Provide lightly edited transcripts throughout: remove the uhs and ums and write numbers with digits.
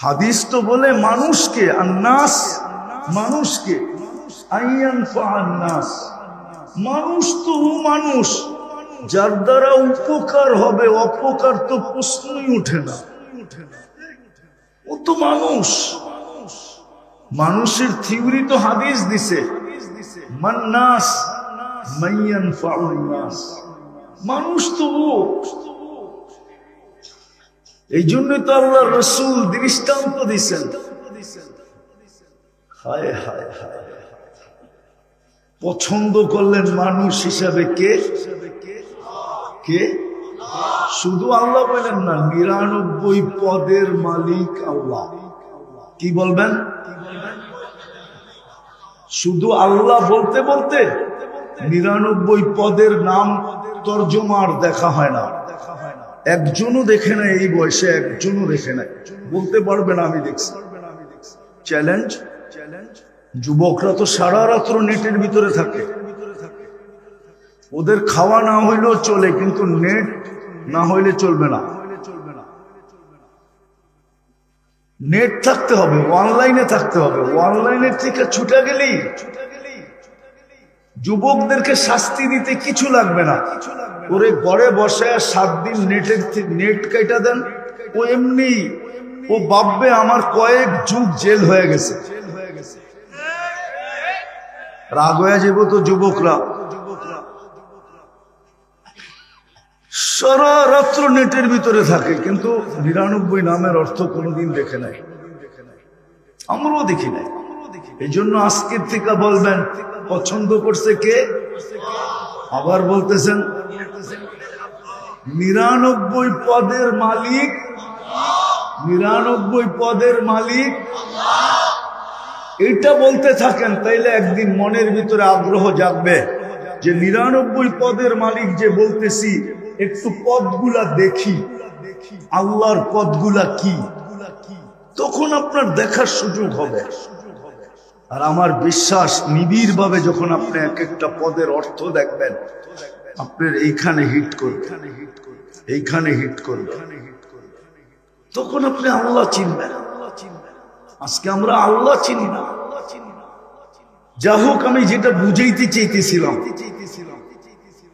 হাদিস তো বলে মানুষকে, আন্নাস মানুষকে, আইয়ানফাআন্নাস মানুষ তো মানুষ, যার দ্বারা উপকার হবে, অপকার তো প্রশ্নই ওঠে না। ও তো মানুষ, মানুষের থিওরি তো হাদিস দিছে, মান্নাস মাইয়ানফাউন্নাস, মানুষ তো ও। এই জন্যই তো আল্লাহ রাসূল দৃষ্টান্ত দিছেন। হায় হায় হায়, পছন্দ করলেন মানুষ হিসাবে কে কে? শুধু আল্লাহ বলেন না, ৯৯ পদের মালিক আল্লাহ। কি বলবেন? শুধু আল্লাহ বলতে বলতে ৯৯ পদের নাম তর্জমার দেখা হয় না। একজনও দেখে নাই, এই বয়সে একজনও দেখে নাই, বলতে পারবে না আমি দেখছি। চ্যালেঞ্জ, যুবকরা তো সারা রাত্র নেটের ভিতরে থাকে, ওদের খাওয়া না হইলেও চলে, কিন্তু নেট না হইলে চলবে না। নেট থাকতে হবে, অনলাইনে থাকতে হবে। অনলাইনের থেকে ছুটে গেলেই যুবকদেরকে শাস্তি দিতে কিছু লাগবে না। ওরে ঘরে বসে 7 দিন নেট কেটে দেন, ও এমনি ও ভাববে আমার কয়েক যুগ জেল হয়ে গেছে। রাগ হয়ে যাব তো যুবকরা, সারা রাত্র নেটের ভিতরে থাকে, কিন্তু ৯৯ নামের অর্থ কোনোদিন দেখে নাই, আমরাও দেখি নাই। এই জন্য আজকের থেকে বলবেন পছন্দ করছে কে? আবার বলতেছেন ৯৯ পদের মালিক, ৯৯ পদের মালিক। এটা বলতে থাকেন, তাইলে একদিন মনের ভিতরে আগ্রহ জাগবে যে ৯৯ পদের মালিক যে বলতেছি, একটু পদগুলা দেখি, আল্লাহর পদগুলা কি, তখন আপনার দেখার সুযোগ হবে। আর আমার বিশ্বাস, নিবিড় ভাবে যখন আপনি এক একটা পদের অর্থ দেখবেন, আপনার এইখানে হিট করবে, এইখানে হিট করবে, তখন আপনি আল্লাহ চিনবেন। আজকে আমরা আল্লাহ চিনি না। যা হোক, আমি যেটা বুঝাইতে চাইতেছিলাম,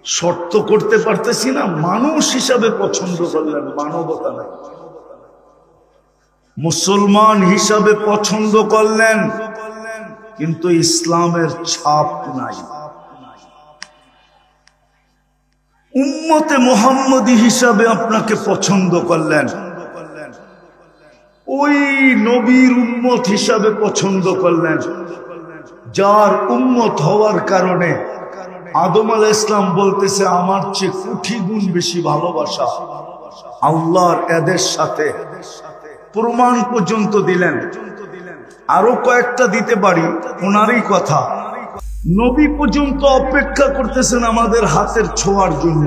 শর্ত করতে পারতেছি না। মানুষ হিসাবে পছন্দ করলেন, মানবতা নাই। মুসলমান হিসাবে পছন্দ করলেন, কিন্তু ইসলামের ছাপ নাই। উম্মতে মুহাম্মদী হিসাবে আপনাকে পছন্দ করলেন, ওই নবীর উম্মত হিসাবে পছন্দ করলেন, যার উম্মত হওয়ার কারণে আদম আলাইহিস সালাম বলতেছে আমার চেয়ে কোটি গুণ বেশি ভালোবাসা। আল্লাহর এদের সাথে প্রমাণ পর্যন্ত দিলেন। আরো কয়েকটা দিতে পারি, ওনারই কথা। নবী পর্যন্ত অপেক্ষা করতেছেন আমাদের হাতের ছোঁয়ার জন্য।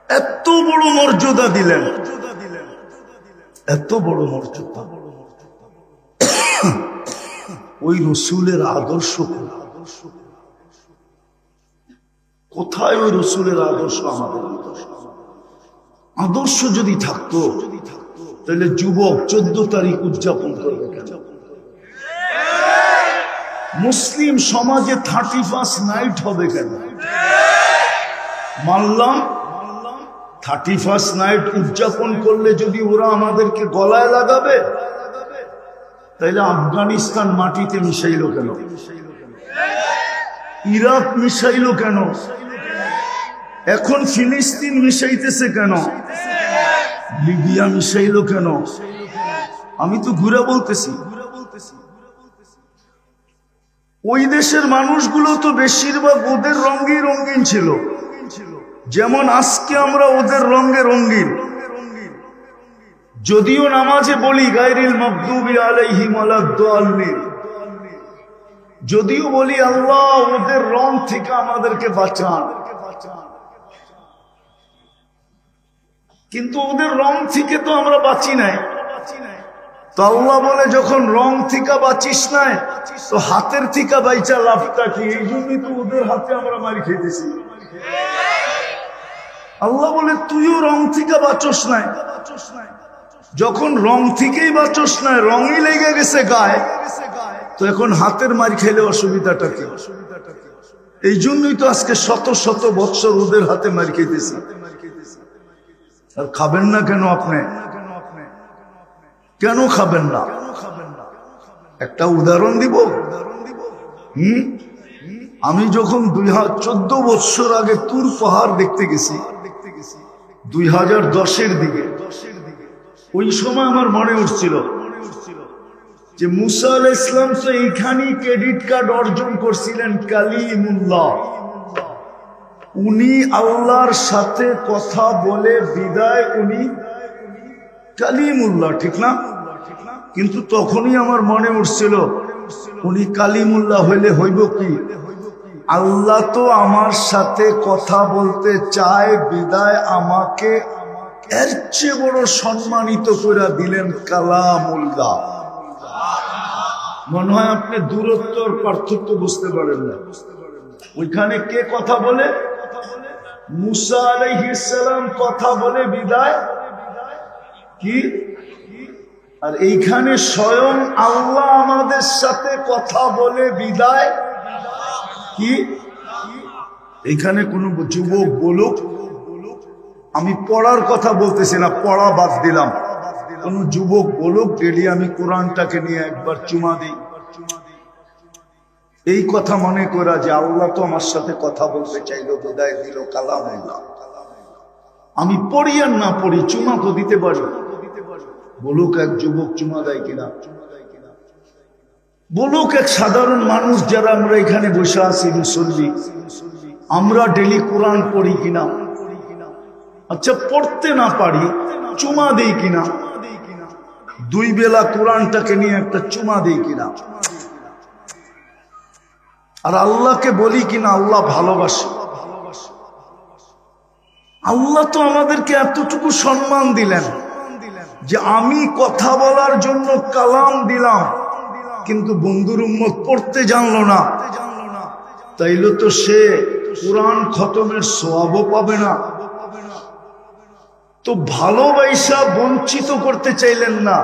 এত বড় মর্যাদা দিলেন, এত বড় মর্যাদা। ওই রসুলের আদর্শ কোথায়? ওই রসুলের আদর্শ আমাদের আদর্শ যদি থাকতো, তাহলে যুবক 14 তারিখ উদযাপন করবে কেন? মুসলিম সমাজে 31 নাইট হবে কেন? মানলাম 31 নাইট উদযাপন করলে যদি ওরা আমাদেরকে গলায় লাগাবে, তাইলে আফগানিস্তান মাটিতে মিশাইল কেন? ইরাক মিশাইল কেন? এখন ফিলিস্তিন মিশাইতেছে কেন? লিবিয়া মিশাইল কেন? আমি তো ঘুরে বলতেছি, ওই দেশের মানুষগুলো তো বেশিরভাগ ওদের রঙে রঙিন ছিল, যেমন আজকে আমরা ওদের রঙে রঙিন। যদিও নামাজে বলি গায়রিল মাগদুবি আলাইহিম ওয়ালাদ-দাল্লিন, যদিও বলি আল্লাহ ওদের রং থেকে আমাদেরকে বাঁচান, কিন্তু ওদের রং থেকে তো আমরা বাঁচি নাই। তো আল্লাহ বলে যখন রং থেকে বাঁচিস নাই, তো হাতের থেকে বাইচা লাভটা কি? এই জন্যই তো ওদের হাতে আমরা মারি খেতেছি। আল্লাহ বলে তুইও রং থেকে বাঁচস নাই। যখন রং থেকেই বাঁচস নাই, রঙই লেগে গেছে গায়ে, তো এখন হাতের মার খেলে অসুবিধাটা কি? এই জন্যই তো আজকে শত শত বৎসর ওদের হাতে মার খেতেছি। আর খাবেন না কেন আপনি? কেন খাবেন না? একটা উদাহরণ দিব। আমি যখন 14 বছর আগে তুর পাহাড় দেখতে গেছি 2010-এর দিকে, ওই সময় আমার মনে উঠছিল যে মুসা আলাইহিস সালাম তো এইখানেই ক্রেডিট কার্ড অর্জন করছিলেন, কালিমুল্লাহ। উনি আল্লাহর সাথে কথা বলে বিদায়, উনি কালিমুল্লাহ, ঠিক না? কিন্তু তখনই আমার মনে উঠছিল উনি কালিমুল্লাহ হইলে হইব কি? আল্লাহ তো আমার সাথে কথা বলতে চায় বিদায় আমাকে এর চেয়ে বড় সম্মানিত করে দিলেন কালামুল্লাহ। মনে হয় আপনি দূরত্বর পার্থক্য বুঝতে পারেন না। ওইখানে কে কথা বলে? মুসা আলাইহিস সালাম কথা বলে বিদায় কি? আর এইখানে স্বয়ং আল্লাহ আমাদের সাথে কথা বলে বিদায় কি? এইখানে কোন যুবক বলুক, আমি পড়ার কথা বলতেছি না, পড়া বাদ দিলাম, কোন যুবক বলুক ডেলি আমি কোরআনটাকে নিয়ে একবার চুমা দিই, এই কথা মনে করা যে আল্লাহ তো আমার সাথে কথা বলতে চাইলো, বিদায় দিল কালামুল্লাহ। আমি পড়ি আর না পড়ি, চুমা তো দিতে পারি। বলুক এক যুবক চুমা দেয় কিনা? বলুক এক সাধারণ মানুষ যারা আমরা এখানে বসে আছি মুসল্লি, আমরা ডেলি কোরআন পড়ি কিনা? আচ্ছা পড়তে না পারি, চুমা দেই কিনা? 2 বেলা কোরআনটাকে নিয়ে একটা চুমা দেই কিনা? আর আল্লাহকে বলি কিনা আল্লাহ ভালোবাসে? আল্লাহ তো আমাদেরকে এতটুকু সম্মান দিলেন যে আমি কথা বলার জন্য কালাম দিলাম, কিন্তু বন্ধুর উম্মত পড়তে জানলো না, তাইলে তো সে কোরআন খতমের সওয়াবও পাবে না। তো ভালোবাসা বঞ্চিত করতে চাইলেন না,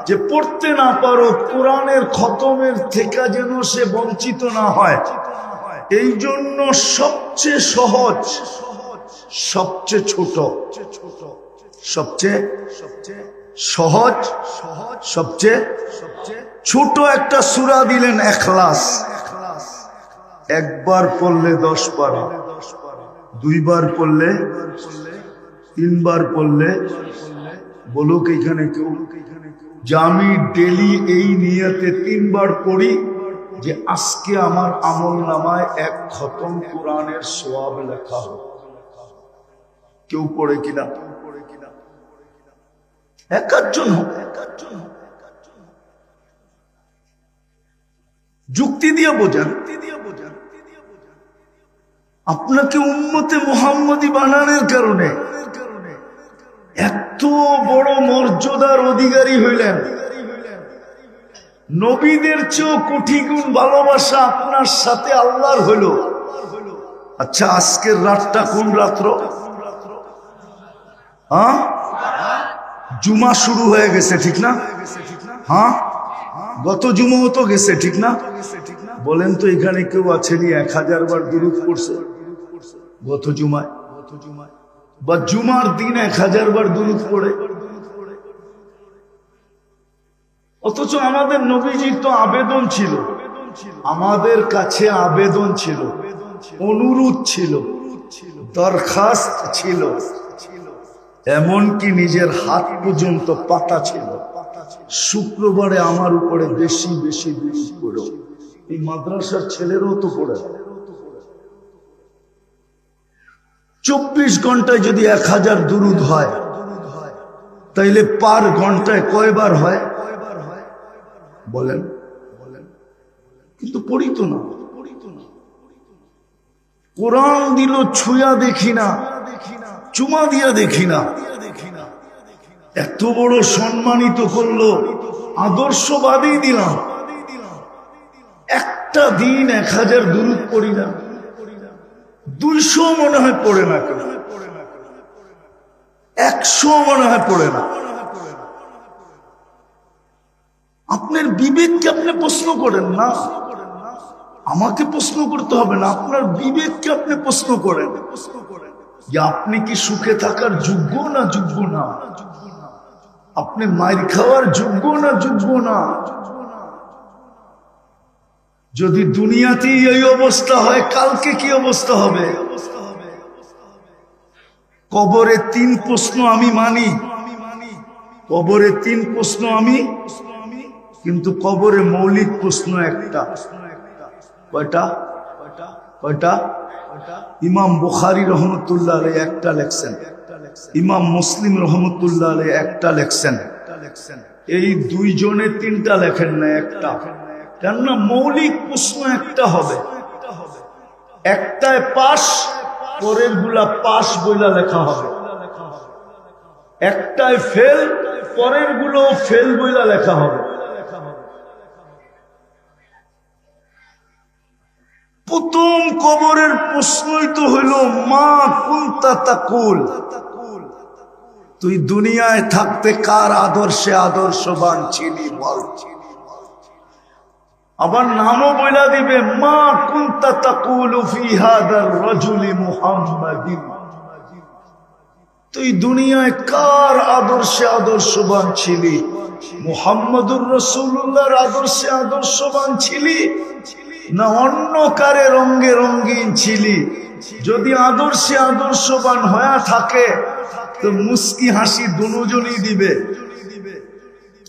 যে পড়তে না পারো কোরআনের খতমের থেকে যেন সে বঞ্চিত না হয়। এই জন্য সবচেয়ে সহজ, সবচেয়ে ছোট, সবচেয়ে সহজ, সবচেয়ে ছোট একটা সূরা দিলেন ইখলাস। একবার পড়লে 10 পারা, 2 বার পড়লে, 3 বার পড়লে, বলুক এখানে কেউ যে আমি ডেলি এই নিয়তে 3 বার পড়ি যে আজকে আমার আমল নামায় 1 খতম কোরআনের সওয়াব লেখা হবে? কেউ পড়ে কিনা? একজন যুক্তি দিয়ে বোঝান। আপনাকে উম্মতে মুহাম্মদী বানানোর কারণে এত বড় মর্যাদার অধিকারী হইলেন। নবীদের চেয়েও কোটি গুণ ভালোবাসা আপনার সাথে আল্লাহর হইল। আচ্ছা আজকের রাতটা কোন রাত্র? হ্যাঁ, জুমা শুরু হয়ে গেছে, ঠিক না? হ্যাঁ, গত জুমাও তো গেছে, ঠিক না? বলেন তো এখানে কেউ আছেনি 1000 বার দুরূদ পড়ছে গত জুমায়? বা জুমার দিন 1000 বার দুরূদ পড়ে? অথচ আমাদের নবীজির তো আবেদন ছিল, আমাদের কাছে আবেদন ছিল, অনুরোধ ছিল, দরখাস্ত ছিল, এমনকি নিজের হাত পর্যন্ত পাতা ছিল, শুক্রবারে আমার উপরে বেশি বেশি দুরূদ পড়ো। এই মাদ্রাসার ছেলেরাও তো পড়ে। 24 ঘন্টায় যদি 1000 দুরূদ হয়, তাইলে পার ঘন্টায় কয়বার হয় বলেন? কিন্তু পড়ি তো না। কোরআন দিল ছুঁয়া দেখি না, চুমা দিয়া দেখি না। এত বড় সম্মানিত করলো, আদর্শবাদী দিলাম, একটা দিন 1000 দুরূদ পড়ি না, 200 মনে হয় পড়ে না কেউ। 100 মনে হয় পড়ে না। আপনার বিবেককে আপনি প্রশ্ন করেন না, আমাকে প্রশ্ন করতে হবে না, আপনার বিবেককে আপনি প্রশ্ন করেন যে আপনি কি সুখে থাকার যোগ্য না যোগ্য না, আপনি মাইর খাওয়ার যোগ্য না যোগ্য না। যদি দুনিয়াতেই এই অবস্থা হয়, কালকে কি অবস্থা হবে? কবরে 3 প্রশ্ন আমি মানি, কবরে 3 প্রশ্ন আমি, কিন্তু কবরে মৌলিক প্রশ্ন একটা। কয়টা? কয়টা? ইমাম বুখারী রহমতুল্লাহ আলাইহি একটা লেখছেন, ইমাম মুসলিম রহমতুল্লাহ আলাইহি একটা লেখছেন, এই 2 জনে 3টা লেখেন না, একটা। কেননা মৌলিক প্রশ্ন একটা হবে, একটায় পাস, পরের গুলা পাস বইলা লেখা হবে, একটায় ফেল, পরের গুলো ফেল বইলা লেখা হবে। প্রথম কবরের প্রশ্নই তো হইল মা কুনতা তাকুল, তুই দুনিয়ায় থাকতে কার আদর্শে আদর্শবান ছিলি বল। আবার নামও বইলা দিবে মা কুনতা তাকুলু ফি হাদার রাজুলি মুহাম্মাদিন, তুই দুনিয়ায় কার আদর্শে আদর্শবান ছিলি? মুহাম্মদুর রাসূলুল্লাহর আদর্শে আদর্শবান ছিলি না অন্য কারে রঙ্গে রঙ্গিন ছিলি? যদি আদর্শে আদর্শবান হয়ে থাকে তো মুস্কি হাসি দুজনই দিবে,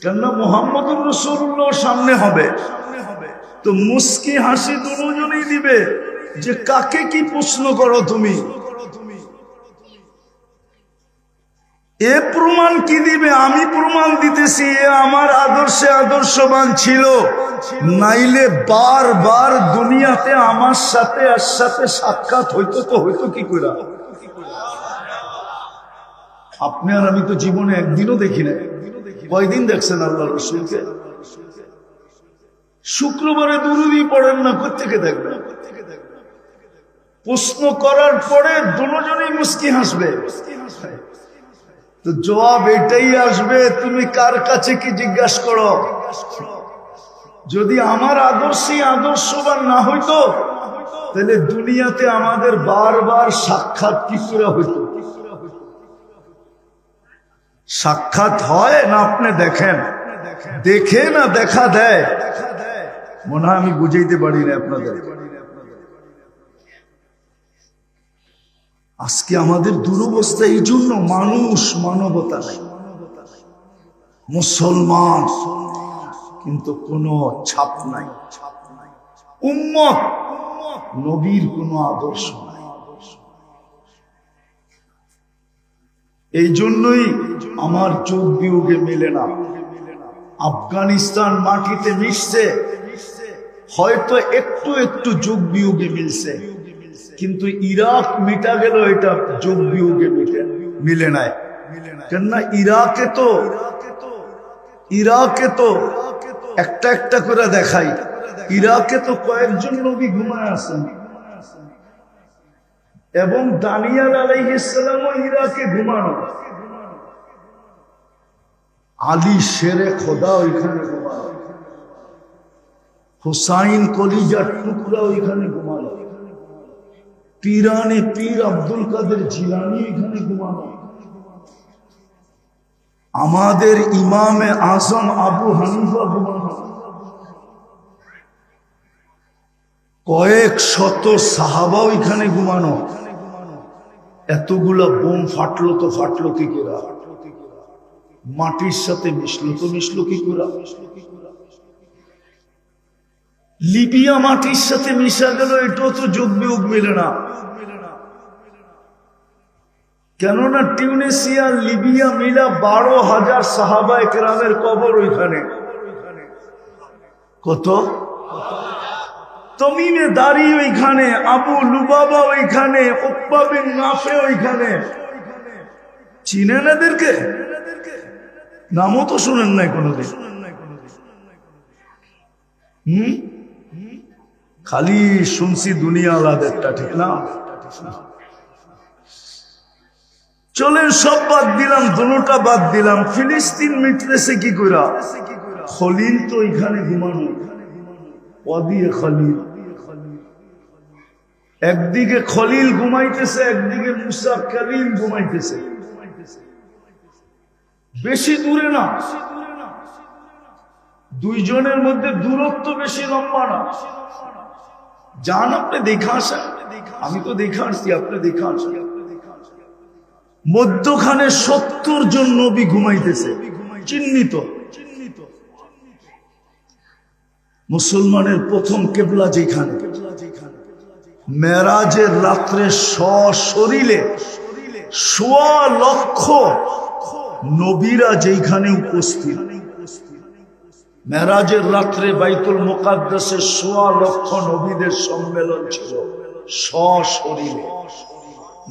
কেননা মুহাম্মদুর রাসূলুল্লাহ সামনে হবে, তো মুস্কি হাসি দুজনই দিবে যে কাকে কি প্রশ্ন করো তুমি। এ প্রমাণ কি দিবে? আমি প্রমাণ দিতেছি এ আমার আদর্শে আদর্শবান ছিল, নাইলে বারবার দুনিয়াতে আমার সাথে এর সাথে সাক্ষাৎ হইতো তো হইতো কি করে? আপনি আর আমি তো জীবনে একদিনও দেখি না। কয়দিন দেখছেন আল্লাহ রাসূলকে? শুক্রবারে দুরূদই পড়েন না, কোত্থেকে দেখবেন? প্রশ্ন করার পরে দুজনেই মুস্কি হাসবে, তো জবাব এটাই আসবে তুমি কার কাছে কি জিজ্ঞাসা করো। যদি আমার আদর্শে আদর্শবান না হইতো তাহলে দুনিয়াতে আমাদের বারবার সাক্ষাৎ কি করে হইতো? সাক্ষাৎ হয় না আপনি দেখেন, দেখে না দেখা দেয়, মনে হয় আমি বুঝাইতে পারি না আপনাদের। আজকে আমাদের দুরবস্থা এই জন্য, মানুষ মানবতা নাই, মুসলমান কিন্তু কোনো ছাপ নাই, উম্মত নবীর কোনো আদর্শ নাই। এই জন্যই আমার যোগ বিয়োগে মেলে না। আফগানিস্তান মাটিতে মিশছে, হয়তো একটু একটু যোগ বিয়োগে মিলছে, কিন্তু ইরাক মিটা গেল, এটা যোগ বিয়োগে মিলে নাই। কেননা ইরাকে তো একটা একটা করে দেখাই, ইরাকে তো কয়েকজন নবী ঘুমায় আছেন, এবং দানিয়াল আলাইহিস সালামও ইরাকে ঘুমানো, আলী শেরে খোদা ওইখানে ঘুমানো, হুসাইন কলিজার টুকরা ওইখানে ঘুমানো, পীরানে পীর আব্দুল কাদের জিলানী এখানে ঘুমানো, আমাদের ইমামে আজম আবু হানিফা ঘুমানো, কয়েক শত সাহাবা ওইখানে ঘুমানো। এতগুলা বোম ফাটলো তো ফাটলো কি করে? মাটির সাথে মিশলো তো মিশলো কি করে? লিবিয়া মাটির সাথে মিশা গেল, এটাও তো যোগ বিয়োগ মিলে না। কেননা টিউনিসিয়া লিবিয়া মিলা 12,000 সাহাবায়ে কেরামের কবর ওইখানে। কত? তমিমে দাড়ি ওইখানে, আবু লুবাবা ওইখানে, উকবা বিন নাফে ওইখানে। চিনেন এদেরকে? নামও তো শুনেন নাই কোনোদিন। খালি শুনছি দুনিয়া আলাদারটা, ঠিক না? চলেন সব বাদ দিলাম, দুটোটা বাদ দিলাম। ফিলিস্তিন মিটতেছে কি করে? খলিল তো এখানে ঘুমানো, ওয়াদিয়ে খলিল। একদিকে খলিল ঘুমাইতেছে, একদিকে মুসা কালিম ঘুমাইতেছে। বেশি দূরে না, দুইজনের মধ্যে দূরত্ব বেশি লম্বা না। যান আপনি দেখে আসেন, আমি তো দেখে আসছি, আপনি দেখে আসেন। মধ্যখানে 70 জন নবী ঘুমাইতেছে, চিহ্নিত। মুসলমানের প্রথম কেবলা যেখানে, মেরাজের রাত্রে সশরীরে 1.25 লক্ষ নবীরা যেখানে উপস্থিত। মেরাজের রাত্রে বাইতুল মুকাদ্দাসে 1.25 লক্ষ নবীদের সম্মেলন ছিল সশরীরে।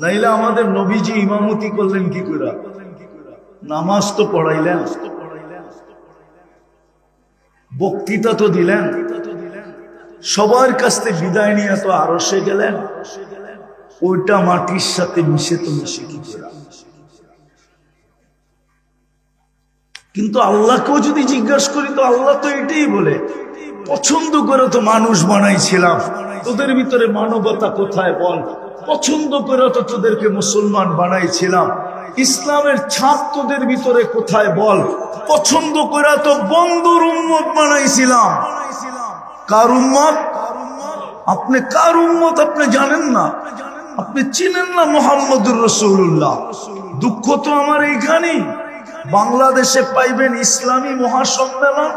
নাইলে আমাদের নবীজি ইমামতি করলেন কি করে? নামাজ তো পড়াইলেন, বক্তৃতা তো দিলেন, সবার কাছ থেকে বিদায় নিয়ে তো আরশে গেলেন। ওইটা মাটির সাথে মিশে তো মিশে কি করে? কিন্তু আল্লাহকেও যদি জিজ্ঞাসা করি তো আল্লাহ তো এটাই বলে, পছন্দ করে তো মানুষ বানাইছিলাম, তোদের ভিতরে মানবতা কোথায় বল? পছন্দ করে তো তোদেরকে মুসলমান বানাইছিলাম, ইসলামের ছাপ তোদের ভিতরে কোথায় বল? পছন্দ করে তো বন্ধুর উম্মত বানাইছিলাম। কার উম্মত? আপনি কার উম্মত আপনি জানেন না, আপনি চিনেন না মুহাম্মদুর রাসূলুল্লাহ। দুঃখ তো আমার এইখানেই, বাংলাদেশে পাইবেন ইসলামী মহাসম্মেলন,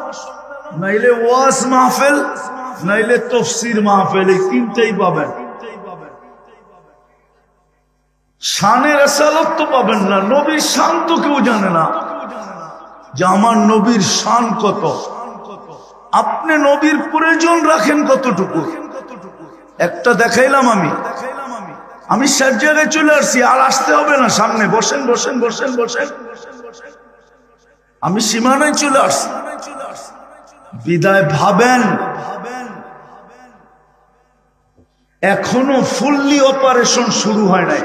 নাইলে ওয়াজ মাহফিল, নাইলে তাফসীর মাহফিল, এই তিনটাই পাবেন। শানের রিসালাত তো পাবেন না, নবীর শান তো কেউ জানে না যে আমার নবীর শান কত। আপনি নবীর প্রয়োজন রাখেন কতটুকু? একটা দেখাইলাম আমি সব জায়গায় চলে আসছি, আর আসতে হবে না সামনে। বসেন বসেন বসেন বসেন, আমি সীমানায় চলে আসছি। বিদায় ভাবেন এখনো ফুললি অপারেশন শুরু হয় নাই।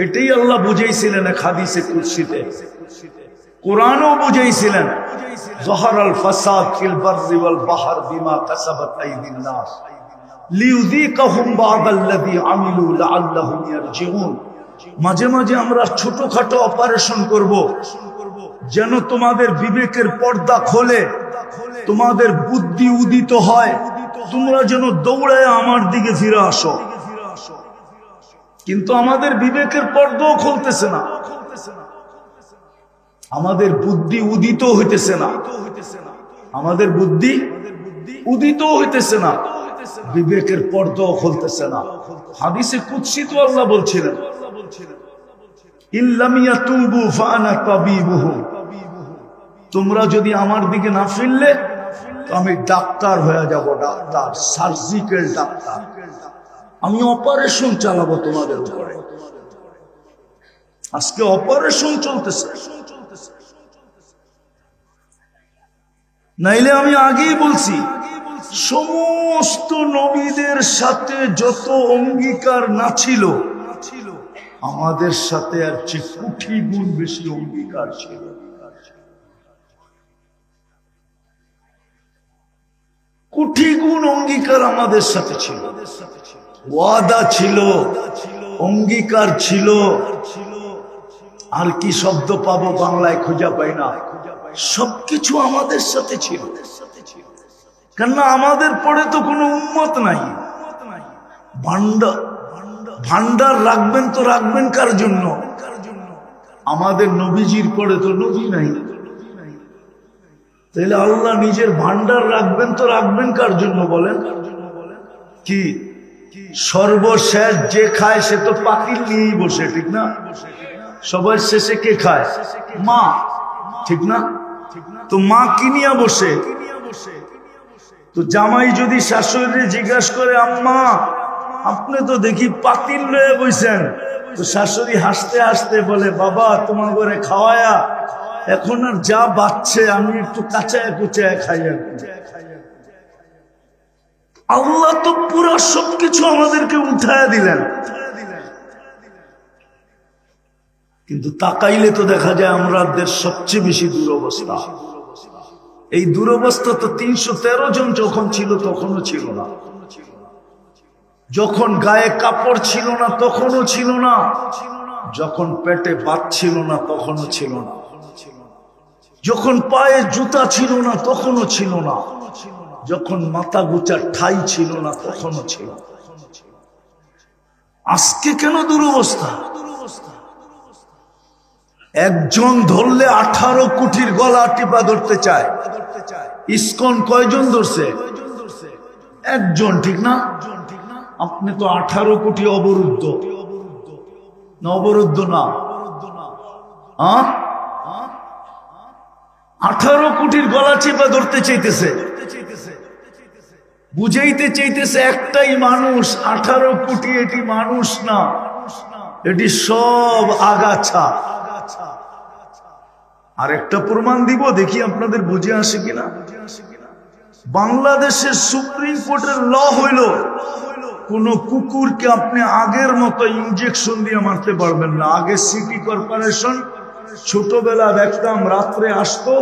এটাই আল্লাহ বুঝাইছিলেন এক হাদিসে কুদসিতে, কোরআনও বুঝাইছিলেন, যাহারাল ফাসাদ ফিল বাররি ওয়াল বাহর বিমা কাসাবাত আইদিন নাস লিউযীকাহুম বা'দাল্লাযী আমিলু লাআল্লাহুম ইয়ারজিউন। মাঝে মাঝে আমরা ছোটখাটো অপারেশন করব, যেন তোমাদের বিবেকের পর্দা খোলে, তোমাদের বুদ্ধি উদিত হয়, তোমরা যেন দৌড়ায় আমার দিকে ফিরে আসো। কিন্তু আমাদের বিবেকের পর্দাও খুলতেছে না, আমাদের বুদ্ধি উদিত হইতেছে না, আমাদের বুদ্ধি উদিত হইতেছে না, বিবেকের পর্দাও খুলতেছে না। হাদিসে কুদসি তো আল্লাহ বলছিলেন, ইল্লাম ইয়াতুবু ফাআনা তাবিবুহুম, তোমরা যদি আমার দিকে না ফিরলে তো আমি ডাক্তার হয়ে যাব, ডাক্তার, সার্জিক্যাল ডাক্তার, আমি অপারেশন চালাবো তোমাদের উপরে। আজকে অপারেশন চলতেছে। নাইলে আমি আগেই বলছি, সমস্ত নবীদের সাথে যত অঙ্গীকার না ছিল, আমাদের সাথে আর চেয়ে কোটি গুণ বেশি অঙ্গীকার ছিল। কোটি গুণ অঙ্গীকার আমাদের সাথে ছিল, ওয়াদা ছিল, অঙ্গীকার ছিল। আর কি শব্দ পাবো বাংলায় খুঁজে পাই না, সবকিছু আমাদের সাথে ছিল। কেননা আমাদের পরে তো কোনো উম্মত নাই। ভান্ডার রাখবেন তো রাখবেন কার জন্য? আমাদের নবীজির পরে তো নবী নাই, তাহলে আল্লাহ নিজের ভান্ডার রাখবেন তো রাখবেন কার জন্য বলেন? কি সর্বশেষ যে খায় সে তো পাতিল নিয়েই বসে, ঠিক না? সবার শেষে কে খায়? মা, ঠিক না? তো মা কি নিয়ে বসে? তো জামাই যদি শাশুড়ি জিজ্ঞাসা করে, আম্মা আপনি তো দেখি পাতিল লয়ে বইছেন, তো শাশুড়ি হাসতে হাসতে বলে, বাবা তোমার ঘরে খাওয়ায়া এখন আর যা বাচ্চে আমি একটু কাঁচায় কুচায় খাই। আল্লাহ তো পুরো সবকিছু আমাদেরকে উঠায় দিলেন। কিন্তু তাকাইলে তো দেখা যায় আমাদের সবচেয়ে বেশি দুরবস্থা। এই দুরবস্থা তো 313 জন যখন ছিল তখনও ছিল না, যখন গায়ে কাপড় ছিল না তখনও ছিল না, যখন পেটে ভাত ছিল না তখনও ছিল না, যখন পায়ে জুতা ছিল না তখনও ছিল না, যখন মাথা গোচার ঠাই ছিল না তখনও ছিল। আজকে কেন দুরবস্থা? একজন ধরলে 18 কোটির গলা টিপা ধরতে চায়। ইসকন কয়জন ধরছে? একজন, ঠিক না? আপনি তো 18 কোটি অবরুদ্ধ না? অবরুদ্ধ না, 18 কোটির গলা চেপা ধরতে চাইতেছে, বুঝাইতে চাইতেছে একটাই মানুষ। 18 কোটি এটি মানুষ না, এটি সব আগাছা। আর একটা প্রমাণ দিব, দেখি আপনাদের বুঝে আসে কিনা। বাংলাদেশের সুপ্রিম কোর্টের ল হইল কোন কুকুরকে আপনি আগের মতো ইনজেকশন দিয়ে মারতে পারবেন না। আগে সিটি কর্পোরেশন ছোটবেলা দেখতাম রাত্রে আসতো,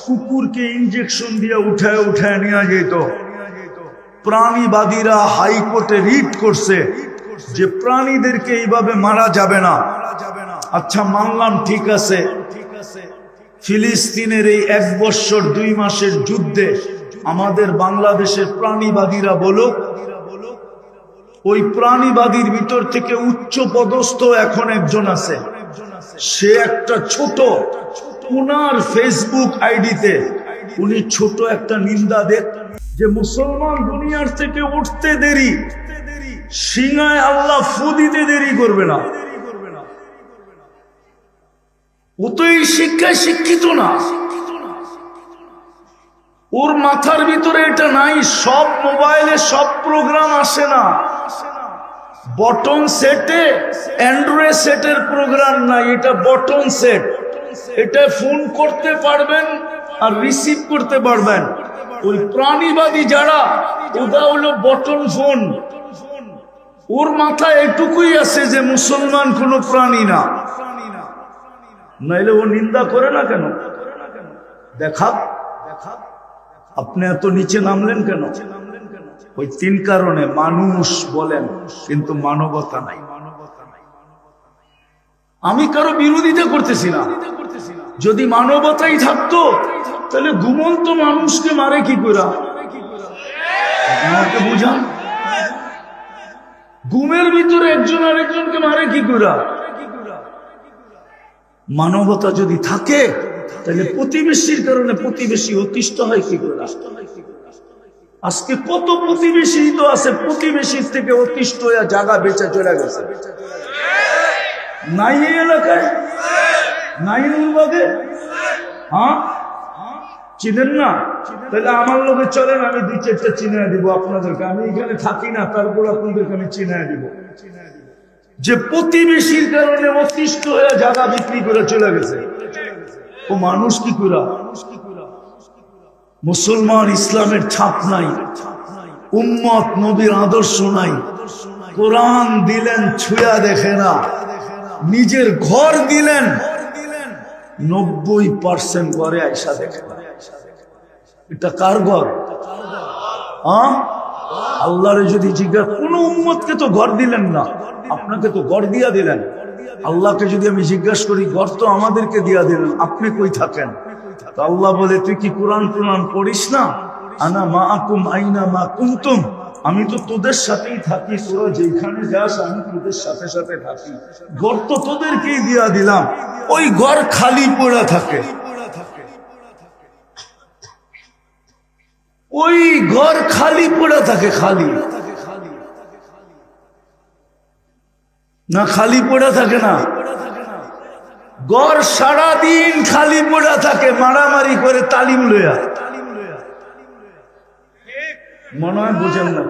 কুকুরকে ইনজেকশন দিয়ে উঠায় উঠায় নিয়ে যেত। প্রাণীবাদীরা হাইকোর্টে রিট করছে যে প্রাণীদেরকে এইভাবে মারা যাবে না। আচ্ছা মানলাম, ঠিক আছে, ফিলিস্তিনের এই 1 বছর 2 মাসের যুদ্ধে আমাদের বাংলাদেশের প্রাণীবাদীরা বলুক, ওই প্রাণীবাদীর ভিতর থেকে উচ্চ পদস্থ এখন একজন আছে, সে একটা ছোট, উনার ফেসবুক আইডিতে উনি ছোট একটা নিন্দা দেন যে মুসলমান দুনিয়ার থেকে উঠতে দেরি, সিংহায় আল্লাহ ফু দিতে দেরি করবে না। ও তো এই শিক্ষায় শিক্ষিত না, ওর মাথার ভিতরে এটা নাই। সব মোবাইলে সব প্রোগ্রাম আসে না, বটন সেটে অ্যান্ড্রয়েড সেটের প্রোগ্রাম নাই, এটা বটন সেট। এটা ফোন করতে পারবেন আর রিসিভ করতে পারবেন। ওই প্রাণীবাদী যারা, ওটা হলো বটন ফোন। ওর মাথায় এটুকুই আছে যে মুসলমান কোনো প্রাণী না, নাইলে ও নিন্দা করে না কেন? দেখা আপনি এত নিচে নামলেন কেন? ওই 3 কারণে। মানুষ বলেন কিন্তু মানবতা নাই। আমি কারো বিরোধিতা করতেছি না, যদি মানবতাই থাকতো তাহলে ঘুমন্ত মানুষকে মারে কি করে? আমাকে বুঝান, ঘুমের ভিতরে একজন আরেকজনকে মারে কি করে? মানবতা যদি থাকে তাহলে প্রতিবেশীর কারণে প্রতিবেশী অতিষ্ঠ হয় কি করে? আজকে কত প্রতিবেশী তো আছে, প্রতিবেশীর থেকে অতিষ্ঠ হয়ে জায়গা বেচা চলে গেছে। নাই এই এলাকায়, নাই নুরবাগে, চিনেন না? তাহলে আমার লোকে চলেন, আমি 2-4টা চিনায় দিব আপনাদেরকে। আমি এখানে থাকি না, তারপর আপনাদেরকে আমি চিনায় দিব যে প্রতিবেশীর কারণে অতিষ্ঠ হয়ে জায়গা বিক্রি করে চলে গেছে। ও মানুষ কি করে? মুসলমান ইসলামের ছাপ নাই, উম্মত নবীর আদর্শ নাই, কোরআন দিলেন ছুঁয়া দেখে না, নিজের ঘর দিলেন 90% ঘরে আয়সা দেখে না। এটা কার ঘর? আল্লাহরে যদি জিজ্ঞাসা, কোন উম্মতকে তো ঘর দিলেন না, আপনাকে তো ঘর দিয়া দিলেন। আল্লাহকে যদি আমি জিজ্ঞাসা করি, ঘর তো আমাদেরকে দিয়া দিলেন, আপনি কই থাকেন? তো আল্লাহ বলে, তুই কি কোরআন পড়িস না? আনা মাআকুম আইনা মা কুনতুম, আমি তো তোদের সাথেই থাকি, তোরা যেখানে যাস আমি তোদের সাথে সাথে থাকি। ঘর তো তোদেরকেই দিয়া দিলাম, ওই ঘর খালি পড়া থাকে, ওই ঘর খালি পড়া থাকে। খালি না, খালি পড়া থাকে না, ঘর সারাদিন খালি পড়া থাকে, মারামারি করে তালিম লইয়া। মনে হয় বুঝেন না?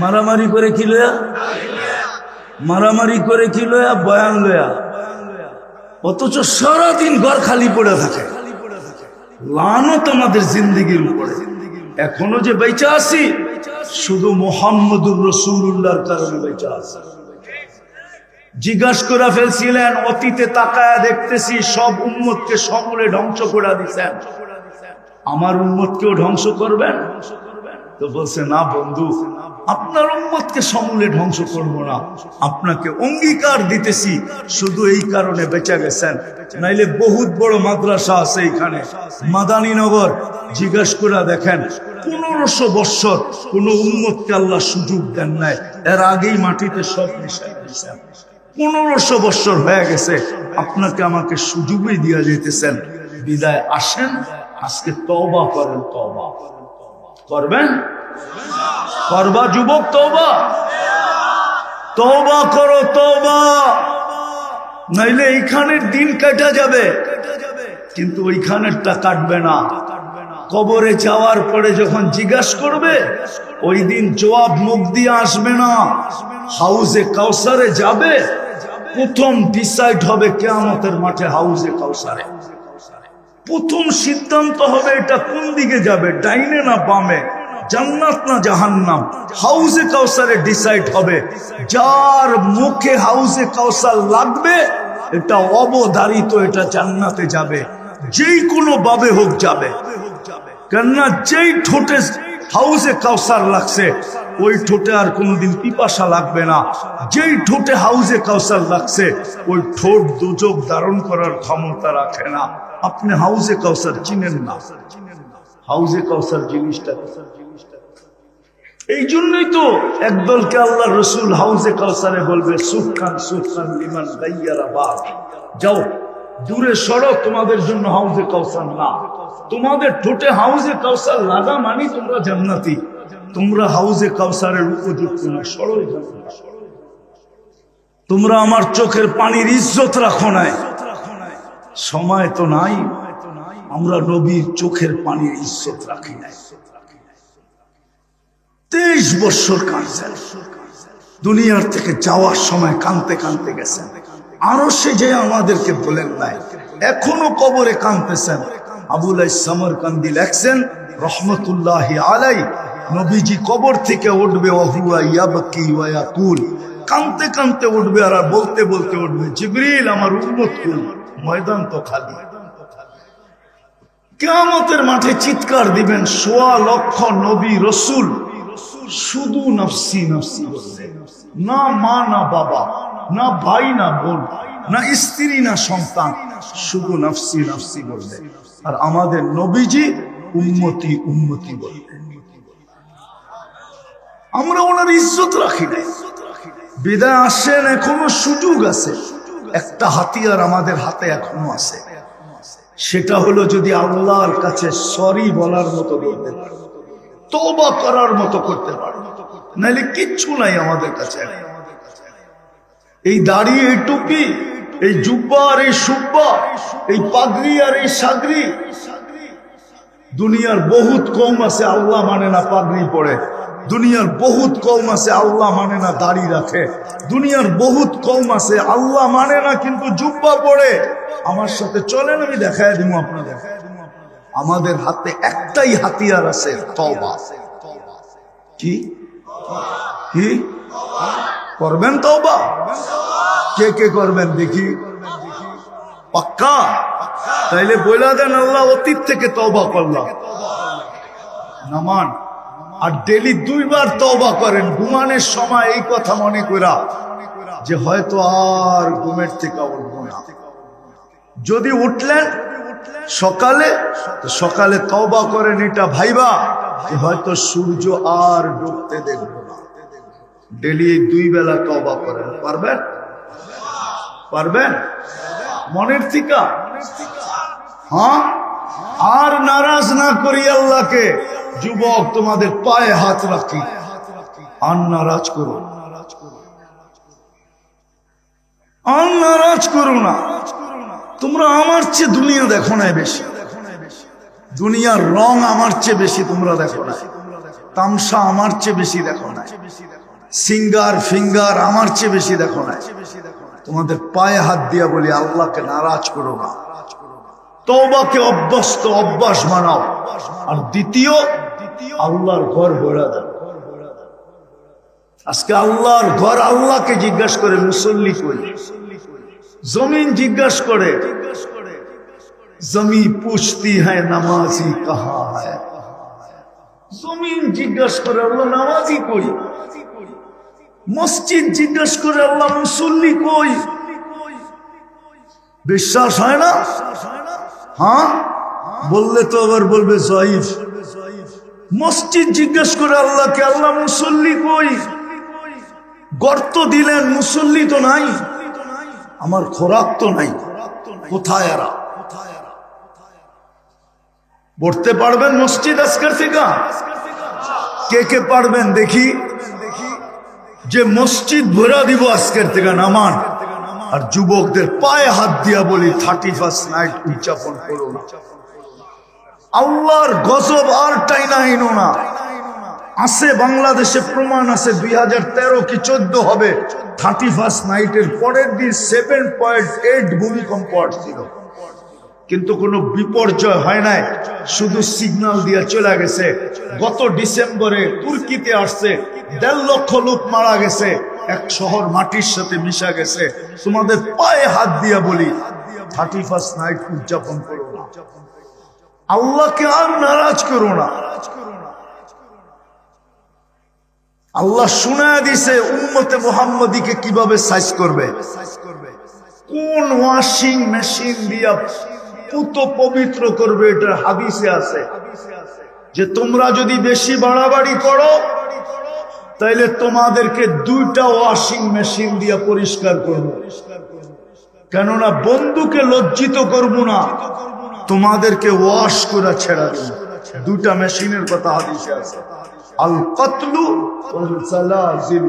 মারামারি করে কি লইয়া? মারামারি করে কি লইয়া? বয়ান লইয়া। অথচ সারাদিন ঘর খালি পড়ে থাকে। লানত আমাদের জিন্দেগির উপরে। এখনো যে বেঁচে আছি শুধু মুহাম্মদুর রাসূলুল্লাহর কারণে বেঁচে আছি। জিজ্ঞাসা করে ফেলছিলেন, অতীতে তাকায়া দেখতেছি সব উম্মতকে সমূলে ধ্বংস করে দিচ্ছেন, আমার উম্মতকেও ধ্বংস করবেন? তো বলছে, না বন্ধু, আপনার উম্মতকে সমূলে ধ্বংস করবো না, আপনাকে অঙ্গীকার দিতেছি, শুধু এই কারণে বেঁচে গেছেন, নাইলে বহুত বড় মাদ্রাসা আছে এখানে মাদানীনগর, জিজ্ঞাসা করে দেখেন 1500 বৎসর কোন উম্মতকে আল্লাহ সুযোগ দেন নাই, এর আগেই মাটিতে সব মিশাই দিয়েছেন। 1500 বৎসর হয়ে গেছে, আপনাকে আমাকে সুযোগই দিয়া যেতেছেন, বিদায় আসেন, আজকে তওবা করেন। তওবা করবেন? করবা যুবক? তওবা তওবা করো, তওবা, নাইলে এইখানের দিন কাটা যাবে, কিন্তু ওইখানেরটা কাটবে না। কবরে যাওয়ার পরে যখন জিজ্ঞাসা করবে, ওই দিন জবাব মুখ দিয়ে আসবে না। হাউজে কাউসারে যাবে, প্রথম ডিসাইড হবে কিয়ামতের মাঠে হাউজে কাউসারে। প্রথম সিদ্ধান্ত হবে এটা কোন দিকে যাবে, ডাইনে না বামে, জান্নাত না জাহান্নাম। হাউজে কাউসারে ডিসাইড হবে, যার মুখে হাউজে কাউসার লাগবে এটা অবধারিত, এটা জান্নাতে যাবে, যেই কোনো ভাবে হোক যাবে। কেননা যেই ঠোঁটে হাউজে কাউসার লাগছে ওই ঠোঁটে আর কোনদিন পিপাসা লাগবে না। যেই ঠোঁটে হাউজে কাউসার লাগছে ওই ঠোঁট দুচোখ ধারণ করার ক্ষমতা রাখে না। আপনি হাউজে কাউসার চিনেন না, হাউজে কাউসার জিনিসটা। এই জন্যই তো একদলকে আল্লাহ রসুল হাউজে কাউসারে বলবে, সুখান সুখান লিমান গাইয়ারা বাদ, যাও দূরে সরো, তোমাদের জন্য হাউজে কাউসার না। তোমাদের ঠোঁটে হাউজে কাউসার লাগা মানি তোমরা জান্নাতি, তোমরা হাউজে কাউসারের উপযুক্ত না, সরো। তোমরা আমার চোখের পানির ইজ্জত রাখো নাই, সময় তো নাই, আমরা নবীর চোখের পানির ইজ্জত রাখি নাই। 23 বছর কাঁদছেন, দুনিয়ার থেকে যাওয়ার সময় কাঁদতে কাঁদতে গেছেন, আরো সে যে আমাদেরকে বলেন নাই, এখনো কবরে কাঁদতেছেন। আবুল সামরকান্দি লেখছেন রহমতুল্লাহি আলাই, নবীজি কবর থেকে উঠবে, ওয়াহুয়া ইয়াবকি ওয়া ইয়াকুল, কাঁদতে কাঁদতে উঠবে আর বলতে বলতে উঠবে, জিবরিল আমার উম্মত কুল, ময়দান তো খালি। কিয়ামতের মাঠে চিৎকার দিবেন, 1.25 লক্ষ নবী রসুল শুধু নফসি নফসি বলবে, না মা না বাবা, না ভাই না বোন, না স্ত্রী না সন্তান, শুধু নফসি নফসি বলবে। আর আমাদের নবীজি উম্মতি উম্মতি বলবে। আমরা ওনার ইজ্জত রাখি নাই, বিদায় আসেন, এখনো সুযোগ আছে। একটা হাতিয়ার আমাদের হাতে এখনো আছে, সেটা হলো যদি আল্লাহর কাছে সরি বলার মতো বলতে পারে, তওবা করার মতো করতে পারে, নাইলে কিচ্ছু নাই আমাদের কাছে। এই দাড়ি, এই টুপি, এই জুব্বা আর এই সুব্বা, এই পাগড়ি আর এই সাগরি, দুনিয়ার বহুত কওম আছে আল্লাহ মানে না পাগড়ি পরে, দুনিয়ার বহুত কওম আছে আল্লাহ মানে না দাড়ি রাখে, দুনিয়ার বহুত কওম আছে আল্লাহ মানে না কিন্তু জুব্বা পরে। আমার সাথে চলেন, আমি দেখায় দিব আপনাদের। আমাদের হাতে একটাই হাতিয়ার আছে, তওবা। কি কি করবেন? তওবা কে কে করবেন দেখি? পাক্কা? তাইলে বইলা দেন, আল্লাহ অতীত থেকে তওবা করলাম, নামান। আর ডেলি 2 বার তওবা করেন, ঘুমানোর সময় এই কথা মনে করা যে হয়তো আর ঘুমের থেকে উঠবো না। যদি উঠলেন সকালে, সকালে তওবা করেন এটা ভাইবা যে হয়তো সূর্য আর ডুবতে দেখবো না। ডেলি 2 বেলা তওবা করেন, পারবেন? পারবেন? মনের থেকে? হ্যাঁ, আর নারাজ না করি আল্লাহকে। যুবক, তোমাদের পায়ে হাত রাখি, আর নারাজ করো, আর নারাজ করো না। তোমরা আমার চেয়ে দুনিয়া দেখো না বেশি, দুনিয়ার রং আমার চেয়ে বেশি তোমরা দেখো না, তামসা আমার চেয়ে বেশি দেখো না, সিঙ্গার ফিঙ্গার আমার চেয়ে বেশি দেখো না। তোমাদের পায়ে হাত দিয়া বলি, আল্লাহকে নারাজ করো না, তওবাকে অভ্যাস বানাও। আর দ্বিতীয়, আল্লাহর ঘর ভরা দাও। আজকে আল্লাহর ঘর আল্লাহকে জিজ্ঞাসা করে মুসল্লি কই, জমিন জিজ্ঞাসা করে জমি পুছতি হ্যায় নামাজি কাহা হ্যায়, জমিন জিজ্ঞাসা করে আল্লাহ নামাজি কই, মসজিদ জিজ্ঞাসা করে আল্লাহ মুসল্লি কই। বিশ্বাস হয় না? হ্যাঁ বললে তো আবার বলবে জয়ীফ। মসজিদ জিজ্ঞেস করে আল্লাহকে আল্লাহ মুসল্লি কই, গর্ত দিলেন মুসল্লি তো নাই, আমার খোরাক তো নাই, কোথায় এরা? পড়তে পারবেন মসজিদ আজকের থেকে? কে কে পারবেন দেখি, যে মসজিদ ভরা দিব আজকের থেকে নামান। আর যুবকদের পায়ে হাত দিয়া বলি 31st নাইট উদযাপন করো না, আল্লাহর গজব আর টাইনা হিনো না। আছে বাংলাদেশে প্রমাণ আছে, 2013 কি 14 হবে, 31st নাইটের পরের দিন 7.8 ভূমিকম্প আসছিল, কিন্তু কোনো বিপর্যয় হয় নাই, শুধু সিগন্যাল দিয়ে চলে গেছে। গত ডিসেম্বরে তুর্কিতে আসছে, 1.5 লক্ষ লোক মারা গেছে, এক শহর মাটির সাথে মিশা গেছে। তোমাদের পায়ে হাত দিয়া বলি 31st নাইট উদযাপন করো না, আল্লাহকে আর নারাজ করো না। আল্লাহ শুনায়া দিছে উম্মতে মুহাম্মাদীকে কিভাবে সাইজ করবে, কোন ওয়াশিং মেশিন দিয়া পুত পবিত্র করবে। এটা হাদিসে আছে যে তোমরা যদি বেশি বাড়াবাড়ি করো তাইলে তোমাদেরকে 2টা ওয়াশিং মেশিন দিয়া পরিষ্কার করব। কেননা বন্ধুকে লজ্জিত করব না, তোমাদেরকে ওয়াশ করে ছেড়া দেব। 2টা মেশিনের কথা হাদিসে আছে, আল কতলু ওয়াল সালাজিল।